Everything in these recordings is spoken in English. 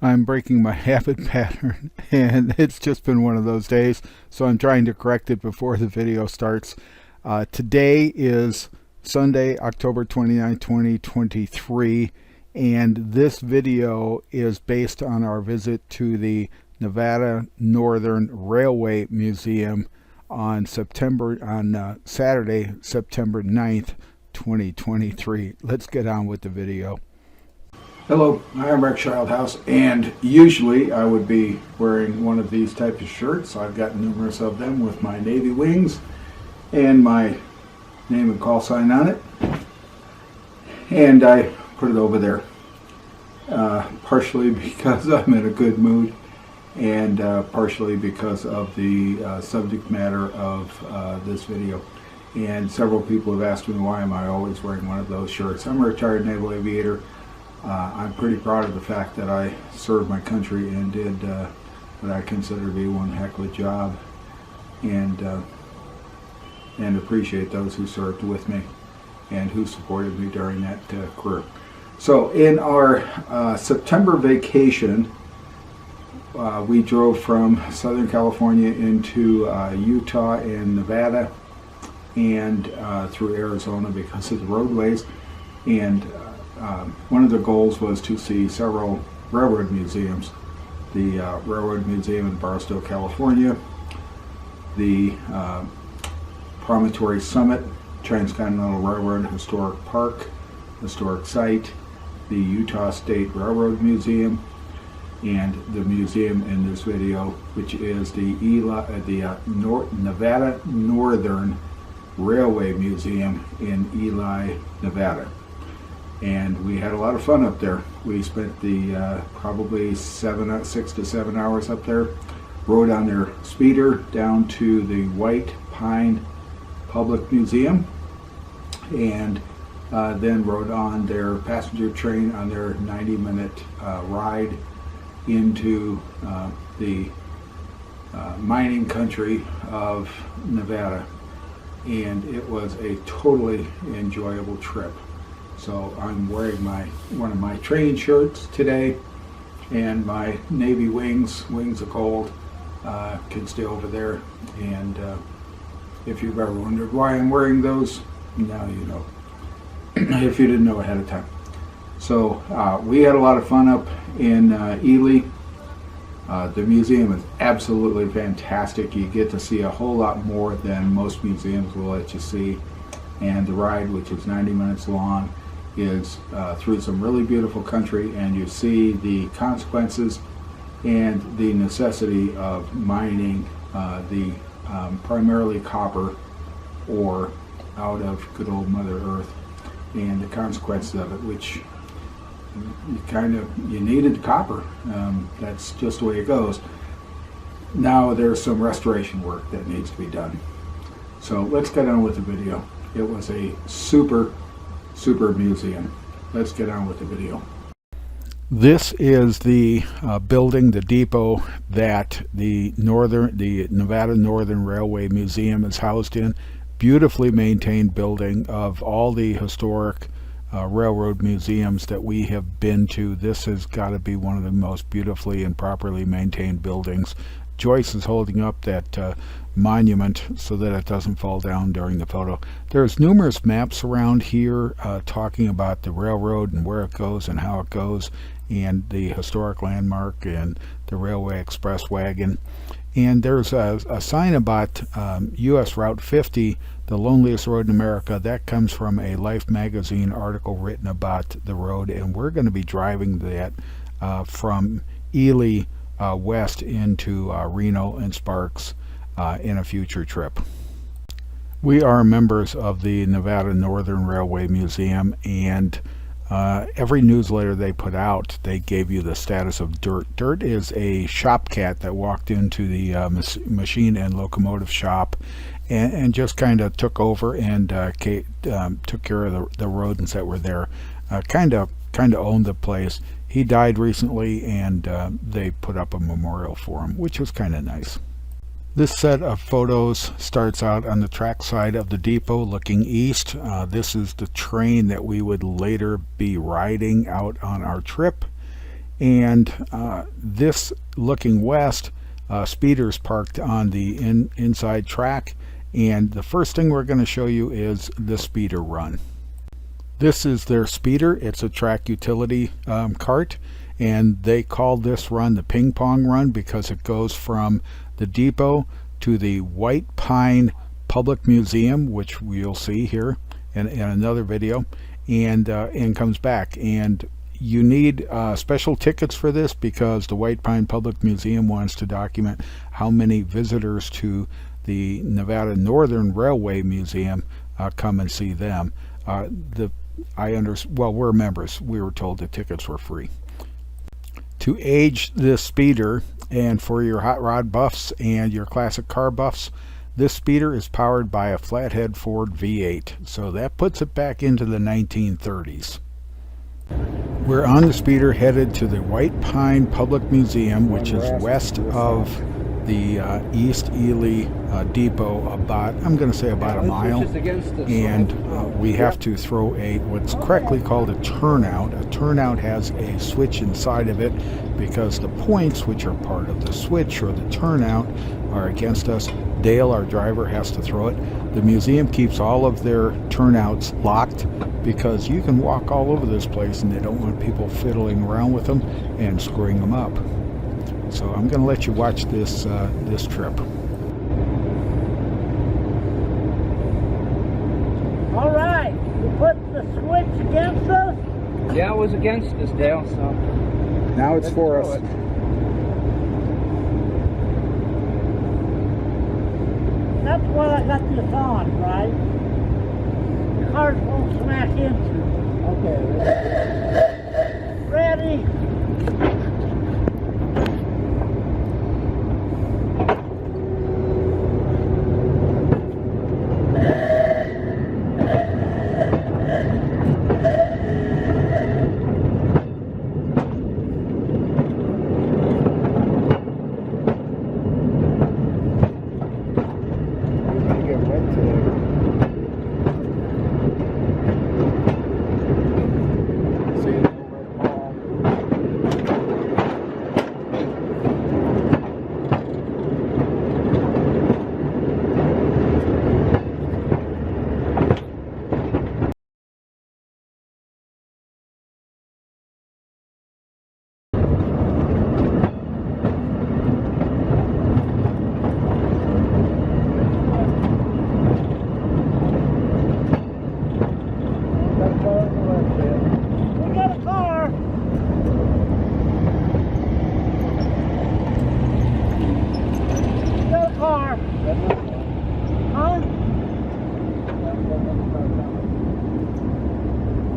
I'm breaking my habit pattern, and it's just been one of those days, so I'm trying to correct it before the video starts. Today is Sunday, October 29, 2023, and this video is based on our visit to the Nevada Northern Railway Museum on Saturday, September 9th, 2023. Let's get on with the video. Hello, I'm Rick Childhouse, and usually I would be wearing one of these types of shirts. I've got numerous of them with my Navy wings and my name and call sign on it, and I put it over there, partially because I'm in a good mood and partially because of the subject matter of this video. And several people have asked me, why am I always wearing one of those shirts? I'm a retired naval aviator. I'm pretty proud of the fact that I served my country and did what I consider to be one heck of a job, and appreciate those who served with me and who supported me during that career. So in our September vacation, we drove from Southern California into Utah and Nevada and through Arizona because of the roadways, and one of the goals was to see several railroad museums. The Railroad Museum in Barstow, California, the Promontory Summit, Transcontinental Railroad Historic Park, Historic Site, the Utah State Railroad Museum, and the museum in this video, which is the Nevada Northern Railway Museum in Ely, Nevada. And we had a lot of fun up there. We spent the probably 6 to 7 hours up there, rode on their speeder down to the White Pine Public Museum, and then rode on their passenger train on their 90-minute ride into the mining country of Nevada. And it was a totally enjoyable trip. So I'm wearing one of my training shirts today, and my Navy wings of gold can stay over there. And if you've ever wondered why I'm wearing those, now you know, if you didn't know ahead of time. So we had a lot of fun up in Ely. The museum is absolutely fantastic. You get to see a whole lot more than most museums will let you see. And the ride, which is 90 minutes long, is through some really beautiful country, and you see the consequences and the necessity of mining the primarily copper ore out of good old Mother Earth, and the consequences of it, which you needed copper. That's just the way it goes. Now there's some restoration work that needs to be done. So let's get on with the video. It was a super museum. Let's get on with the video. This is the building, the depot that the Nevada Northern Railway Museum is housed in. Beautifully maintained building. Of all the historic railroad museums that we have been to, this has got to be one of the most beautifully and properly maintained buildings. Joyce is holding up that monument so that it doesn't fall down during the photo. There's numerous maps around here talking about the railroad and where it goes and how it goes, and the historic landmark and the Railway Express wagon. And there's a sign about U.S. Route 50, the loneliest road in America. That comes from a Life magazine article written about the road, and we're going to be driving that from Ely west into Reno and Sparks in a future trip. We are members of the Nevada Northern Railway Museum, and every newsletter they put out, they gave you the status of Dirt. Dirt is a shop cat that walked into the machine and locomotive shop and just kind of took over and took care of the rodents that were there. Kind of owned the place. He died recently, and they put up a memorial for him, which was kind of nice. This set of photos starts out on the track side of the depot looking east. This is the train that we would later be riding out on our trip. And this looking west, speeders parked on the inside track, and the first thing we're going to show you is the speeder run. This is their speeder. It's a track utility cart, and they call this run the ping-pong run because it goes from the depot to the White Pine Public Museum, which we'll see here in another video, and comes back. And you need special tickets for this because the White Pine Public Museum wants to document how many visitors to the Nevada Northern Railway Museum come and see them. Well, we're members. We were told the tickets were free. To age this speeder, and for your hot rod buffs and your classic car buffs, this speeder is powered by a flathead Ford V8, so that puts it back into the 1930s. We're on the speeder headed to the White Pine Public Museum, which is west of the East Ely depot, I'm going to say about a mile, and we have to throw what's correctly called a turnout. A turnout has a switch inside of it because the points, which are part of the switch or the turnout, are against us. Dale, our driver, has to throw it. The museum keeps all of their turnouts locked because you can walk all over this place and they don't want people fiddling around with them and screwing them up. So I'm going to let you watch this trip. All right, you put the switch against us? Yeah, it was against us, Dale, so... Now it's for us. That's what I got this on, right? The cars won't smack into. Okay. Ready?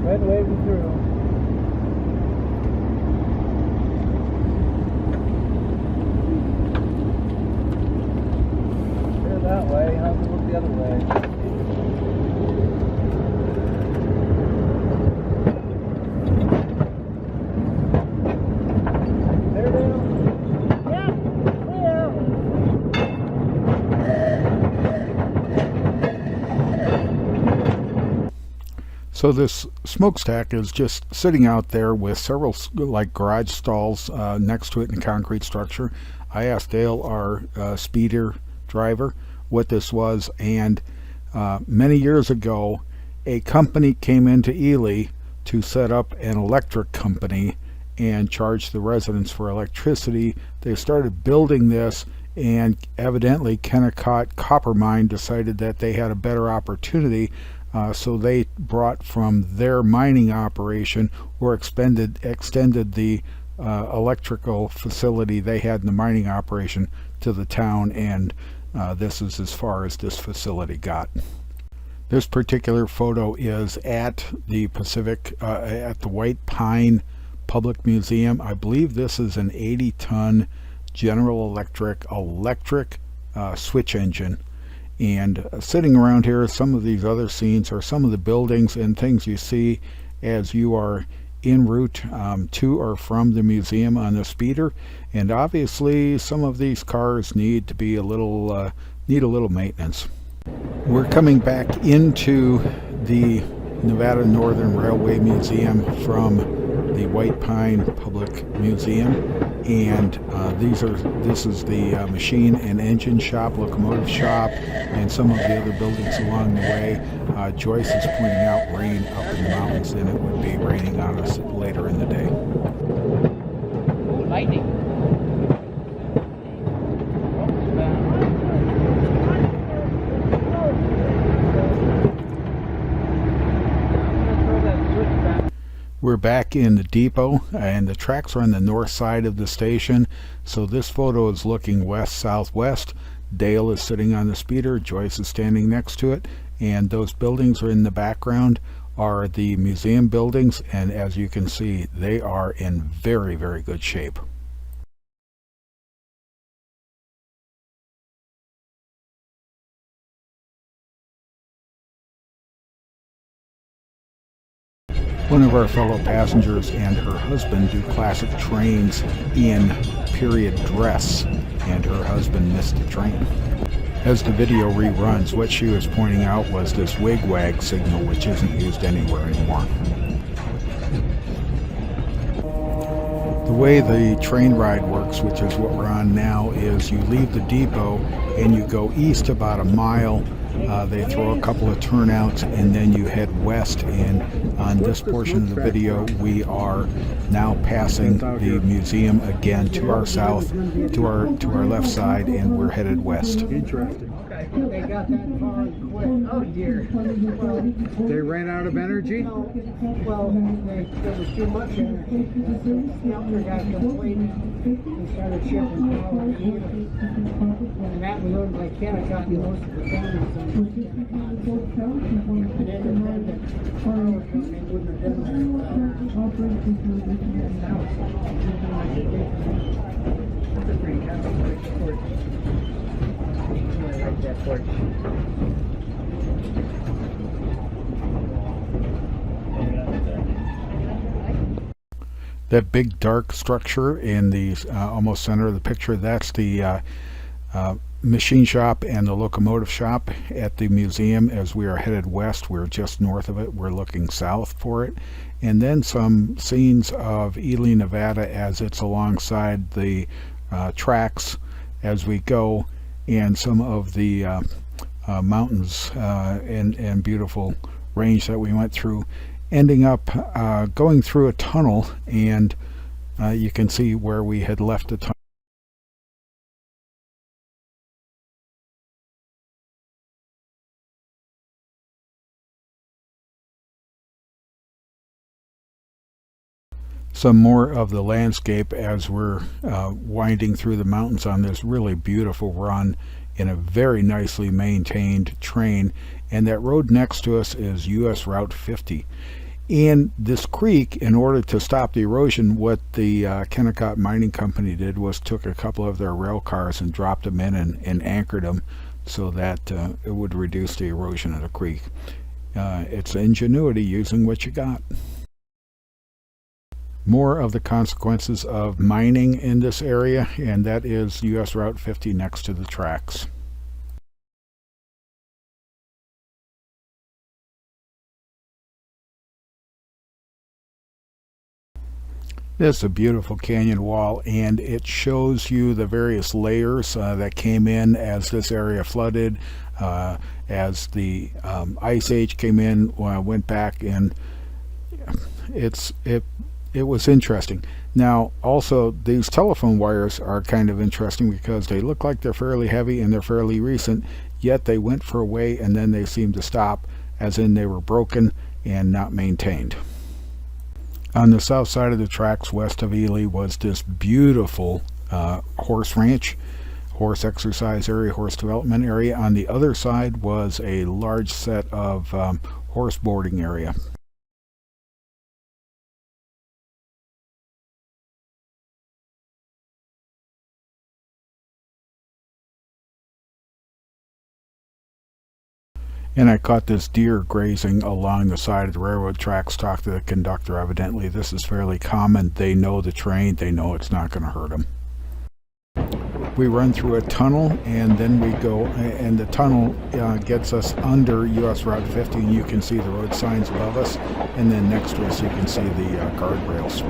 Red waving through. Clear that way. How's it look the other way? So this smokestack is just sitting out there with several like garage stalls next to it in a concrete structure. I asked Dale, our speeder driver, what this was, and many years ago a company came into Ely to set up an electric company and charge the residents for electricity. They started building this, and evidently Kennecott Copper Mine decided that they had a better opportunity. So they brought from their mining operation or extended the electrical facility they had in the mining operation to the town, and this is as far as this facility got. This particular photo is at the at the White Pine Public Museum. I believe this is an 80-ton General Electric switch engine. And sitting around here, some of these other scenes are some of the buildings and things you see as you are en route to or from the museum on the speeder. And obviously some of these cars need to be a little maintenance. We're coming back into the Nevada Northern Railway Museum from the White Pine Public Museum, and this is the machine and engine shop, locomotive shop, and some of the other buildings along the way. Joyce is pointing out rain up in the mountains, and it would be raining on us later in the day. Ooh, lightning. We're back in the depot, and the tracks are on the north side of the station, so this photo is looking west-southwest. Dale is sitting on the speeder, Joyce is standing next to it, and those buildings are in the background are the museum buildings, and as you can see, they are in very, very good shape. One of our fellow passengers and her husband do classic trains in period dress, and her husband missed the train. As the video reruns, what she was pointing out was this wig-wag signal, which isn't used anywhere anymore. The way the train ride works, which is what we're on now, is you leave the depot and you go east about a mile. They throw a couple of turnouts and then you head west, and on this portion of the video we are now passing the museum again to our south, to our left side, and we're headed west. Interesting. They got that far and quit. Oh dear. They ran out of energy? Well, there was too much energy. The other guy complained. He started shipping power here. And that was owned by Kennecott, and most of the families owned by Kennecott. An independent power company wouldn't have done that. That's a pretty complicated sport. I like that porch. That big dark structure in the almost center of the picture, that's the machine shop and the locomotive shop at the museum. As we are headed west, we're just north of it, we're looking south for it. And then some scenes of Ely, Nevada as it's alongside the tracks as we go, and some of the mountains and beautiful range that we went through, ending up going through a tunnel, and you can see where we had left the tunnel. Some more of the landscape as we're winding through the mountains on this really beautiful run in a very nicely maintained train. And that road next to us is US Route 50. And this creek, in order to stop the erosion, what the Kennecott Mining Company did was took a couple of their rail cars and dropped them in and anchored them so that it would reduce the erosion of the creek. It's ingenuity, using what you got. More of the consequences of mining in this area, and that is US Route 50 next to the tracks. This is a beautiful canyon wall, and it shows you the various layers that came in as this area flooded, as the ice age came in, went back, and it was interesting. Now also, these telephone wires are kind of interesting because they look like they're fairly heavy and they're fairly recent, yet they went for a way and then they seemed to stop, as in they were broken and not maintained. On the south side of the tracks west of Ely was this beautiful horse ranch, horse exercise area, horse development area. On the other side was a large set of horse boarding area. And I caught this deer grazing along the side of the railroad tracks. Talked to the conductor. Evidently this is fairly common. They know the train, they know it's not going to hurt them. we run through a tunnel, and then we go, and the tunnel gets us under US Route 50, and you can see the road signs above us, and then next to us you can see the guardrails.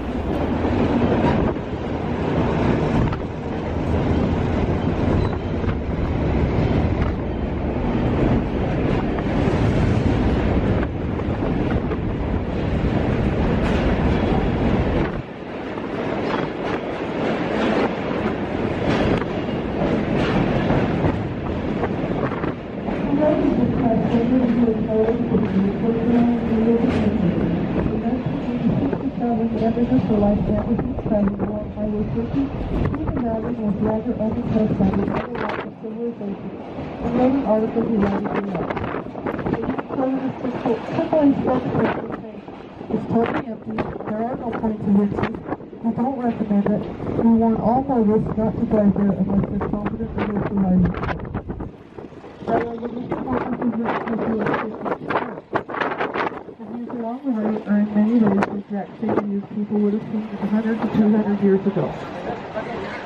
It's totally empty. There are no points of interest. We don't recommend it. We warn all motorists not to drive there unless they're confident that it's the right. Along the route are in many ways the exact same views people would have seen 100 to 200 years ago.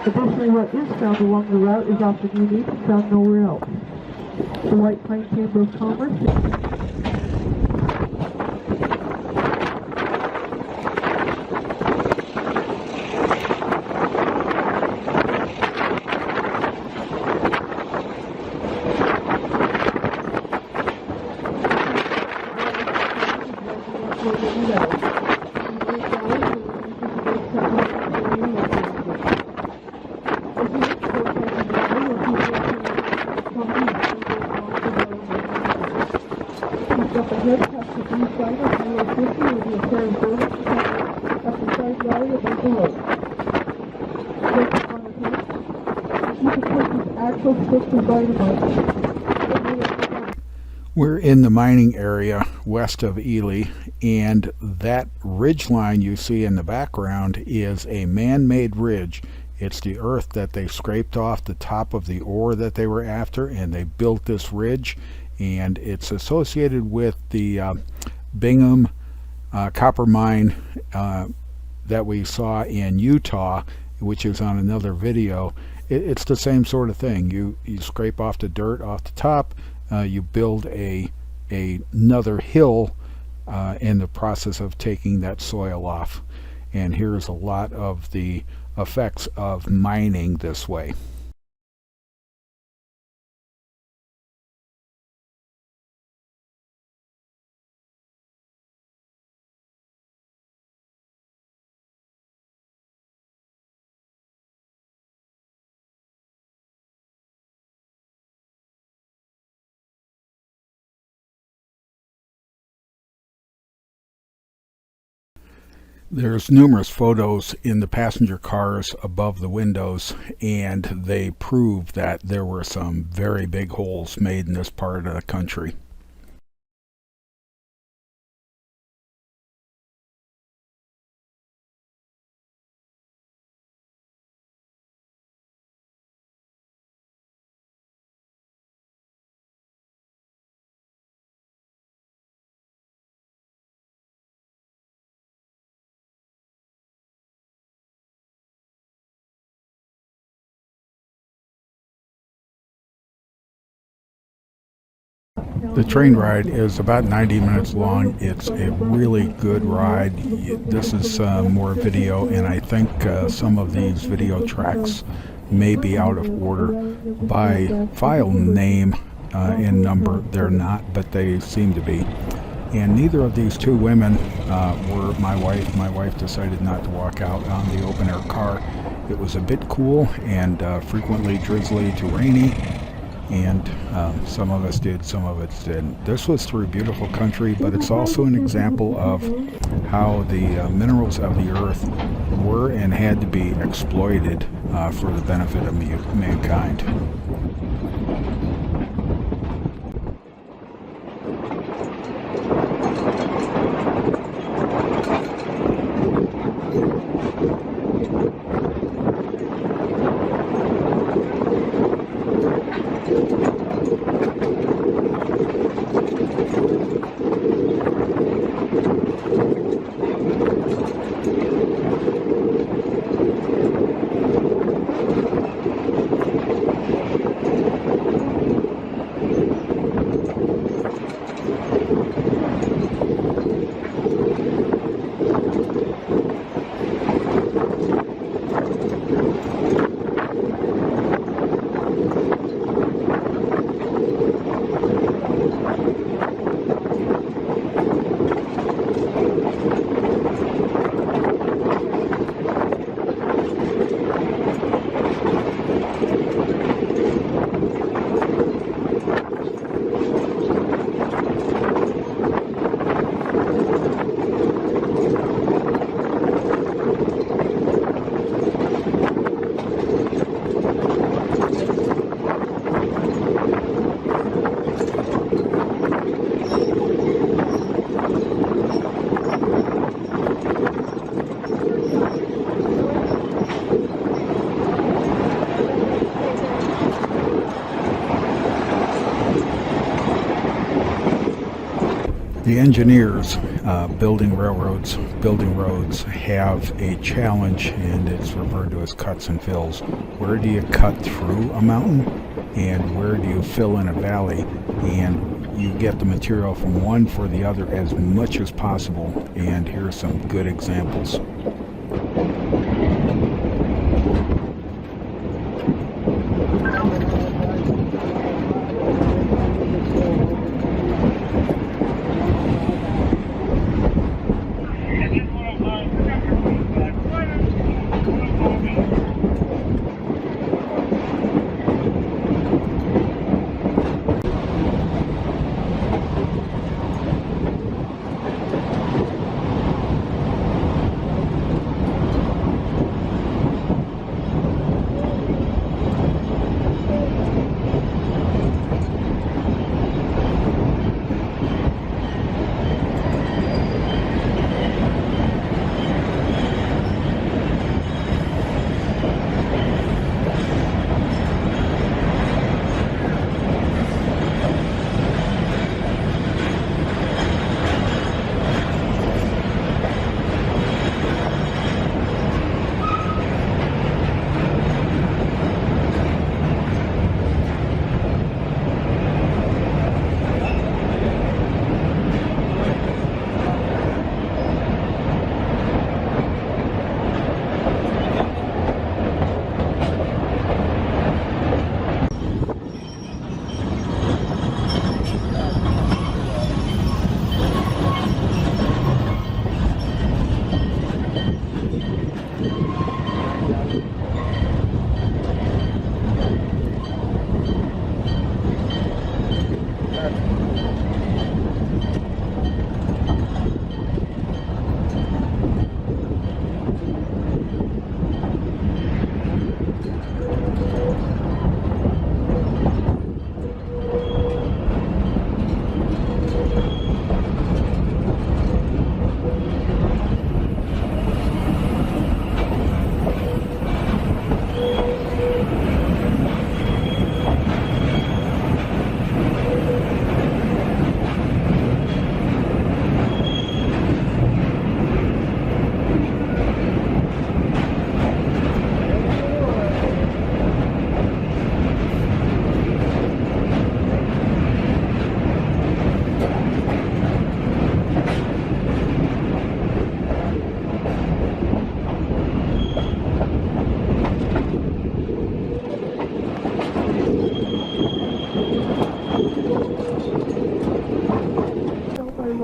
Additionally, what is found along the route is often unique and found nowhere else. The White Pine Chamber of Commerce. We're in the mining area west of Ely, and that ridge line you see in the background is a man-made ridge. It's the earth that they scraped off the top of the ore that they were after, and they built this ridge, and it's associated with the Bingham copper mine that we saw in Utah, which is on another video. It's the same sort of thing. You scrape off the dirt off the top, you build another hill in the process of taking that soil off. And here's a lot of the effects of mining this way. There's numerous photos in the passenger cars above the windows, and they prove that there were some very big holes made in this part of the country. The train ride is about 90 minutes long. It's a really good ride. This is more video, and I think some of these video tracks may be out of order by file name and number. They're not, but they seem to be. And neither of these two women were my wife. My wife decided not to walk out on the open air car. It was a bit cool and frequently drizzly to rainy. And some of us did, some of us didn't. This was through beautiful country, but it's also an example of how the minerals of the earth were and had to be exploited for the benefit of mankind. The engineers building railroads, building roads have a challenge, and it's referred to as cuts and fills. Where do you cut through a mountain, and where do you fill in a valley? And you get the material from one for the other as much as possible. And here are some good examples.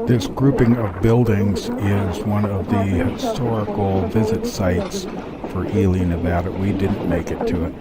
This grouping of buildings is one of the historical visit sites for Ely, Nevada. We didn't make it to it.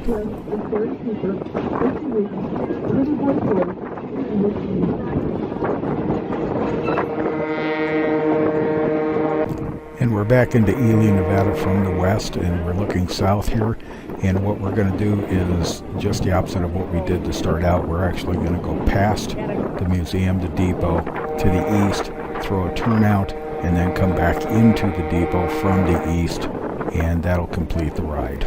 And we're back into Ely, Nevada from the west, and we're looking south here. And what we're going to do is just the opposite of what we did to start out. We're actually going to go past the museum, the depot, to the east, throw a turnout, and then come back into the depot from the east, and that'll complete the ride.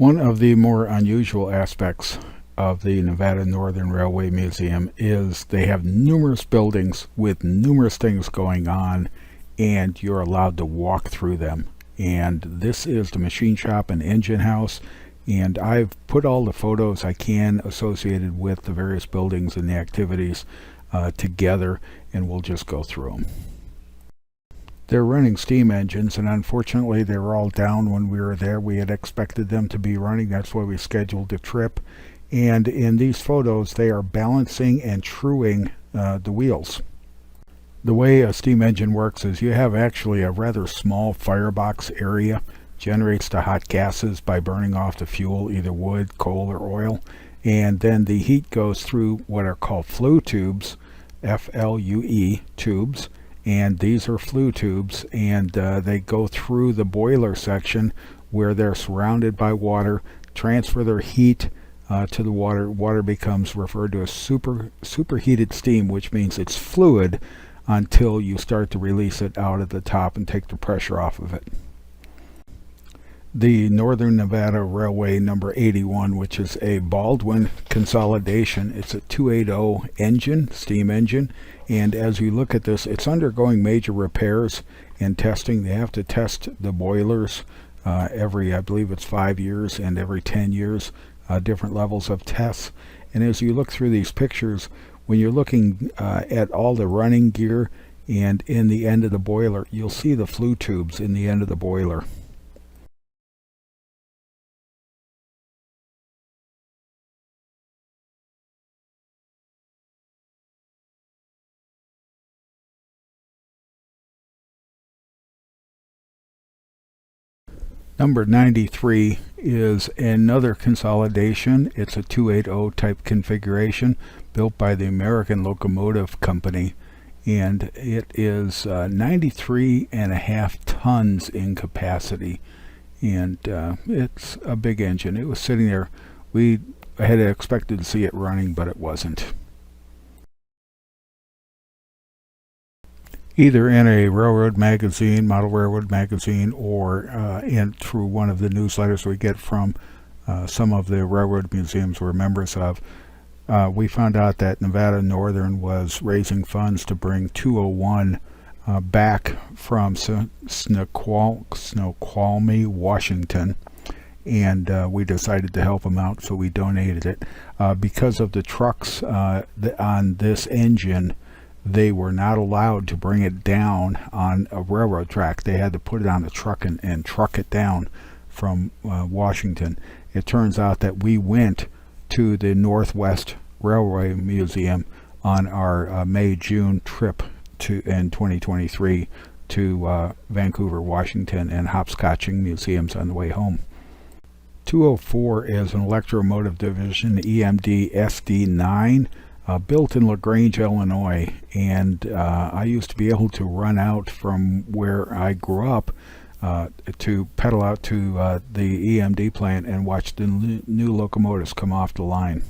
One of the more unusual aspects of the Nevada Northern Railway Museum is they have numerous buildings with numerous things going on, and you're allowed to walk through them. And this is the machine shop and engine house, and I've put all the photos I can associated with the various buildings and the activities together, and we'll just go through them. They're running steam engines, and unfortunately they were all down when we were there. We had expected them to be running, that's why we scheduled the trip. And in these photos they are balancing and truing the wheels. The way a steam engine works is you have actually a rather small firebox area, generates the hot gases by burning off the fuel, either wood, coal, or oil, and then the heat goes through what are called flue tubes, F-L-U-E tubes, and these are flue tubes, and they go through the boiler section where they're surrounded by water, transfer their heat to the water. Water becomes referred to as superheated steam, which means it's fluid until you start to release it out at the top and take the pressure off of it. The Northern Nevada Railway number 81, which is a Baldwin consolidation, it's a 280 engine, steam engine, and as you look at this, it's undergoing major repairs and testing. They have to test the boilers every, I believe it's 5 years, and every 10 years, different levels of tests. And as you look through these pictures, when you're looking at all the running gear and in the end of the boiler, you'll see the flue tubes in the end of the boiler. Number 93 is another consolidation. It's a 280 type configuration built by the American Locomotive Company, and it is 93.5 tons in capacity, and it's a big engine. It was sitting there. We had expected to see it running, but it wasn't. Either in a railroad magazine, model railroad magazine, or through one of the newsletters we get from some of the railroad museums we're members of, we found out that Nevada Northern was raising funds to bring 201 back from Snoqualmie, Washington, and we decided to help them out, so we donated it. Because of the trucks on this engine, they were not allowed to bring it down on a railroad track. They had to put it on the truck and truck it down from Washington. It turns out that we went to the Northwest Railway Museum on our May-June trip in 2023 to Vancouver, Washington, and hopscotching museums on the way home. 204 is an electromotive division, EMD SD9. Built in LaGrange, Illinois, and I used to be able to run out from where I grew up to pedal out to the EMD plant and watch the new locomotives come off the line.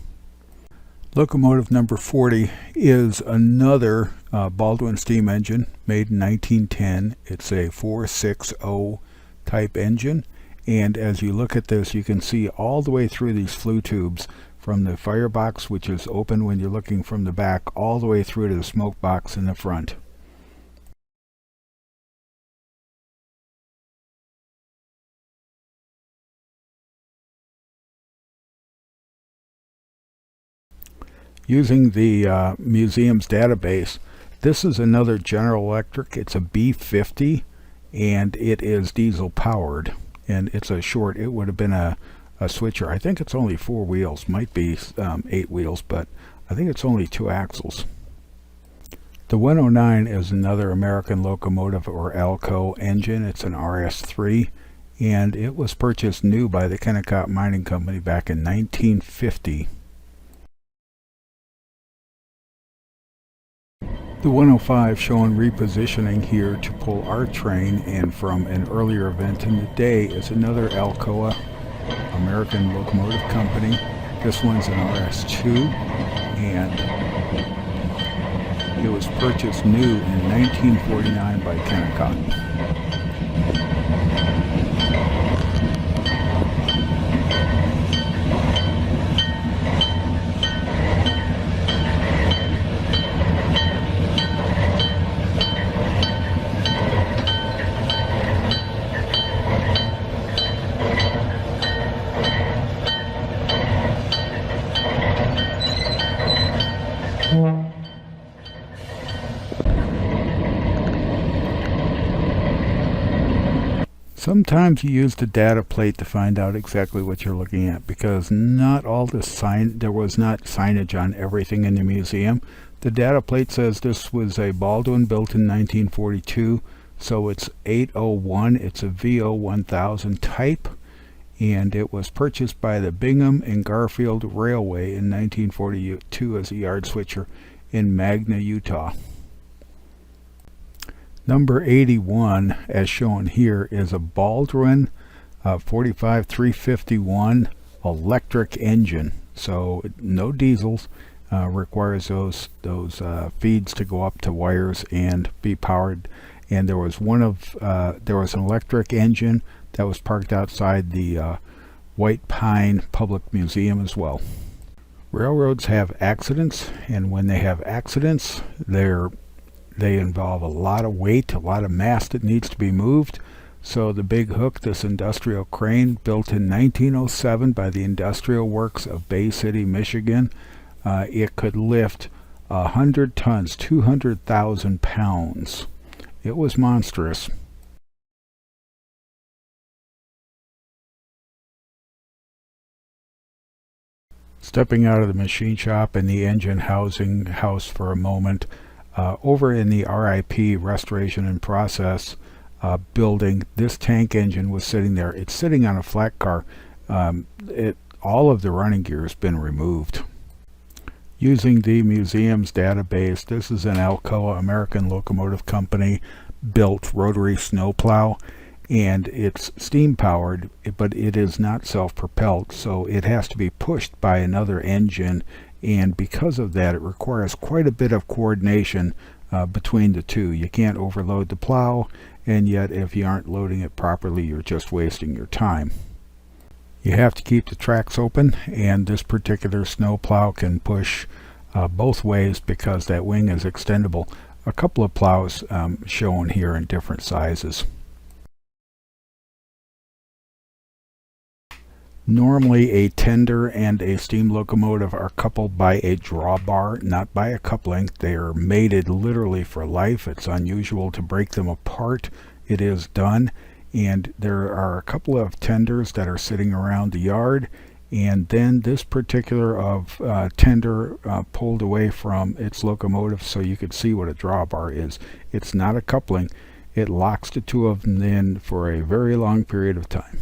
Locomotive number 40 is another Baldwin steam engine made in 1910. It's a 460 type engine, and as you look at this, you can see all the way through these flue tubes from the firebox, which is open when you're looking from the back, all the way through to the smoke box in the front. Using the museum's database, this is another General Electric. It's a B50, and it is diesel powered, and it's a short, it would have been a switcher. I think it's only 4 wheels, might be 8 wheels, but I think it's only 2 axles. The 109 is another American Locomotive or ALCO engine. It's an RS3, and it was purchased new by the Kennecott Mining Company back in 1950. The 105 showing repositioning here to pull our train and from an earlier event in the day is another Alcoa, American Locomotive Company. This one's an RS2, and it was purchased new in 1949 by Kennecott. Sometimes you use the data plate to find out exactly what you're looking at, because not all the there was not signage on everything in the museum. The data plate says this was a Baldwin built in 1942, so it's 801. It's a VO 1000 type, and it was purchased by the Bingham and Garfield Railway in 1942 as a yard switcher in Magna, Utah. Number 81, as shown here, is a Baldwin 45351 electric engine. So no diesels. Requires those feeds to go up to wires and be powered. And there was there was an electric engine that was parked outside the White Pine Public Museum as well. Railroads have accidents, and when they have accidents, they involve a lot of weight, a lot of mass that needs to be moved. So the big hook, this industrial crane built in 1907 by the Industrial Works of Bay City, Michigan, it could lift 100 tons, 200,000 pounds. It was monstrous. Stepping out of the machine shop and the engine house for a moment, over in the RIP, Restoration and Process building, this tank engine was sitting there. It's sitting on a flat car. All of the running gear has been removed. Using the museum's database, this is an Alcoa, American Locomotive Company built rotary snowplow, and it's steam powered, but it is not self-propelled, so it has to be pushed by another engine, and because of that it requires quite a bit of coordination between the two. You can't overload the plow, and yet if you aren't loading it properly, you're just wasting your time. You have to keep the tracks open, and this particular snowplow can push both ways because that wing is extendable. A couple of plows shown here in different sizes. Normally a tender and a steam locomotive are coupled by a drawbar, not by a coupling. They are mated literally for life. It's unusual to break them apart. It is done, and there are a couple of tenders that are sitting around the yard, and then this particular tender pulled away from its locomotive so you could see what a drawbar is. It's not a coupling. It locks the two of them in for a very long period of time.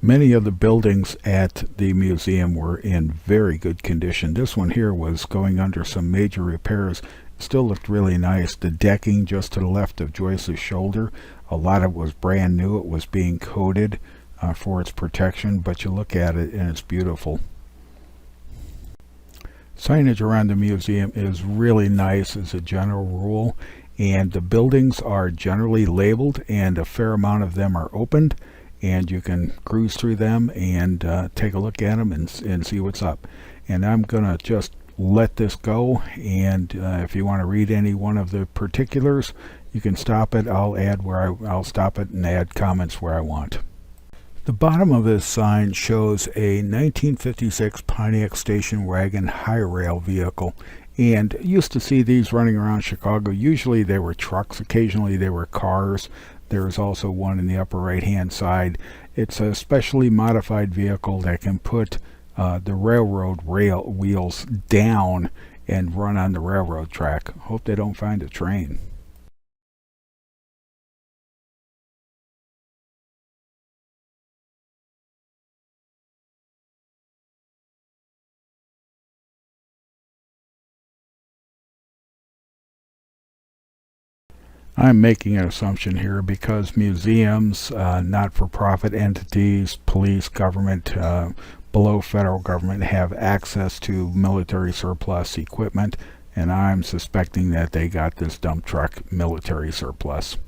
Many of the buildings at the museum were in very good condition. This one here was going under some major repairs. It still looked really nice. The decking just to the left of Joyce's shoulder, a lot of it was brand new. It was being coated for its protection, but you look at it and it's beautiful. Signage around the museum is really nice as a general rule, and the buildings are generally labeled, and a fair amount of them are opened, and you can cruise through them and take a look at them and see what's up. And I'm gonna just let this go, and if you want to read any one of the particulars, you can stop it. I'll stop it and add comments where I want. The bottom of this sign shows a 1956 Pontiac station wagon high rail vehicle, and used to see these running around Chicago. Usually they were trucks, occasionally they were cars. There is also one in the upper right hand side. It's a specially modified vehicle that can put the railroad rail wheels down and run on the railroad track. Hope they don't find a train. I'm making an assumption here because museums, not-for-profit entities, police, government, below federal government have access to military surplus equipment, and I'm suspecting that they got this dump truck military surplus.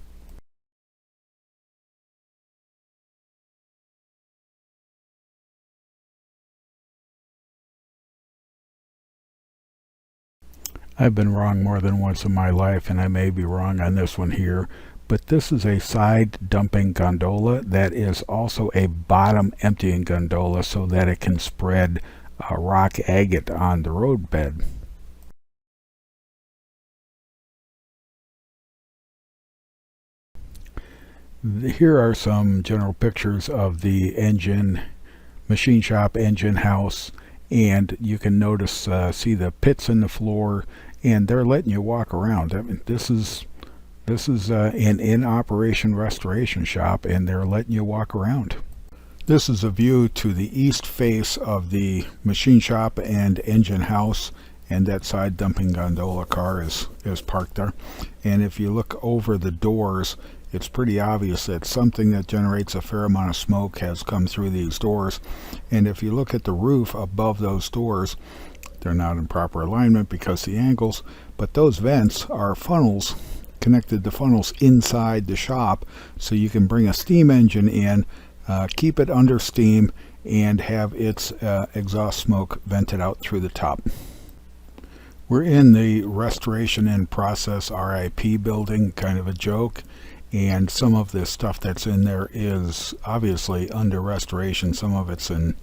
I've been wrong more than once in my life, and I may be wrong on this one here, but this is a side dumping gondola that is also a bottom emptying gondola so that it can spread rock agate on the roadbed. Here are some general pictures of the engine, machine shop, engine house, and you can notice, see the pits in the floor, and they're letting you walk around. I mean, this is an in-operation restoration shop, and they're letting you walk around. This is a view to the east face of the machine shop and engine house, and that side dumping gondola car is parked there. And if you look over the doors, it's pretty obvious that something that generates a fair amount of smoke has come through these doors. And if you look at the roof above those doors, they're not in proper alignment because the angles, but those vents are funnels, connected to funnels inside the shop, so you can bring a steam engine in, keep it under steam, and have its exhaust smoke vented out through the top. We're in the restoration in process RIP building, kind of a joke, and some of the stuff that's in there is obviously under restoration. Some of it's in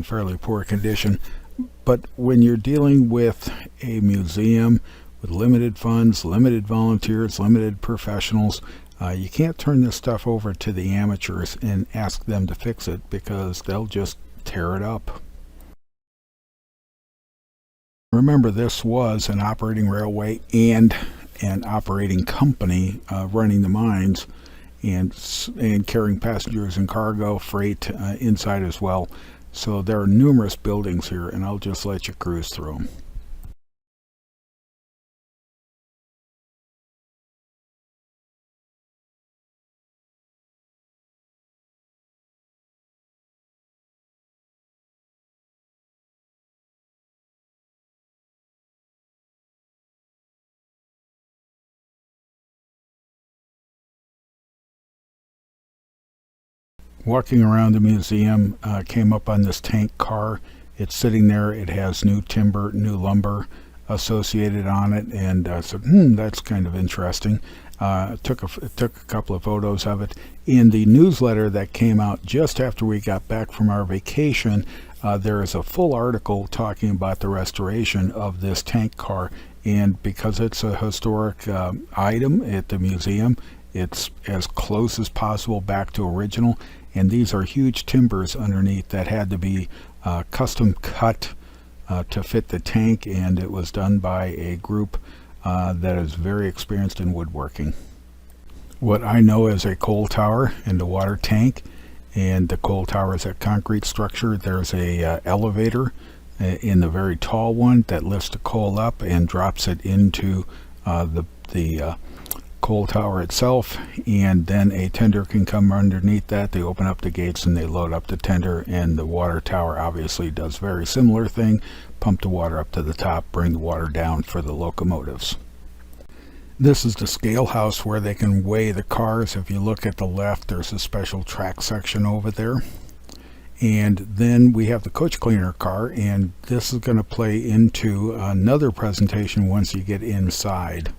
fairly poor condition. But when you're dealing with a museum with limited funds, limited volunteers, limited professionals, you can't turn this stuff over to the amateurs and ask them to fix it, because they'll just tear it up. Remember, this was an operating railway and an operating company running the mines and carrying passengers and cargo freight inside as well. So there are numerous buildings here, and I'll just let you cruise through them. Walking around the museum, came up on this tank car. It's sitting there. It has new timber, new lumber associated on it, and so that's kind of interesting. Took a couple of photos of it. In the newsletter that came out just after we got back from our vacation, there is a full article talking about the restoration of this tank car, and because it's a historic item at the museum, it's as close as possible back to original. And these are huge timbers underneath that had to be custom cut to fit the tank, and it was done by a group that is very experienced in woodworking. What I know as a coal tower and a water tank, and the coal tower is a concrete structure. There's a elevator in the very tall one that lifts the coal up and drops it into the coal tower itself, and then a tender can come underneath that. They open up the gates and they load up the tender, and the water tower obviously does very similar thing, pump the water up to the top, bring the water down for the locomotives. This is the scale house where they can weigh the cars. If you look at the left, there's a special track section over there. And then we have the coach cleaner car, and this is going to play into another presentation once you get inside.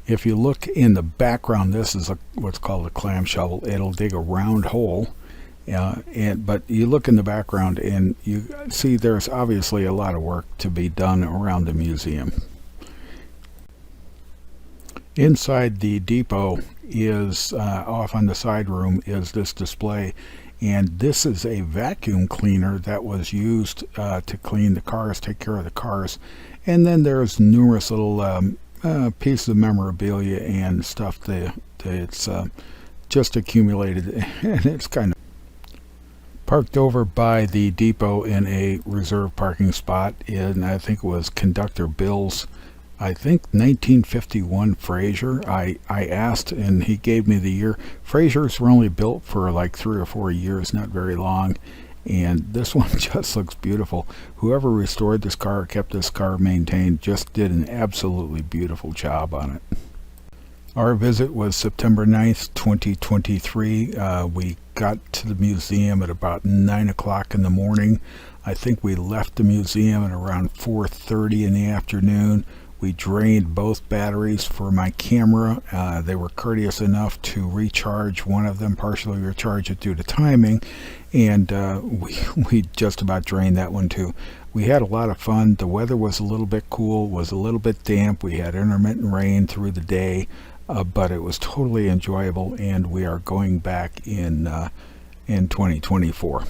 If you look in the background, this is what's called a clam shovel. It'll dig a round hole, but you look in the background and you see there's obviously a lot of work to be done around the museum. Inside the depot is, off on the side room, is this display, and this is a vacuum cleaner that was used to clean the cars, take care of the cars. And then there's numerous little pieces of memorabilia and stuff that's just accumulated, and it's kind of parked over by the depot in a reserve parking spot in, I think it was Conductor Bill's, I think 1951 Fraser. I asked and he gave me the year. Frasers were only built for like 3 or 4 years, not very long. And this one just looks beautiful. Whoever restored this car, kept this car maintained, just did an absolutely beautiful job on it. Our visit was September 9th, 2023. We got to the museum at about 9 o'clock in the morning. I think we left the museum at around 4:30 in the afternoon. We drained both batteries for my camera. They were courteous enough to recharge one of them, partially recharge it due to timing, and we just about drained that one too. We had a lot of fun. The weather was a little bit cool, was a little bit damp. We had intermittent rain through the day, but it was totally enjoyable, and we are going back in 2024.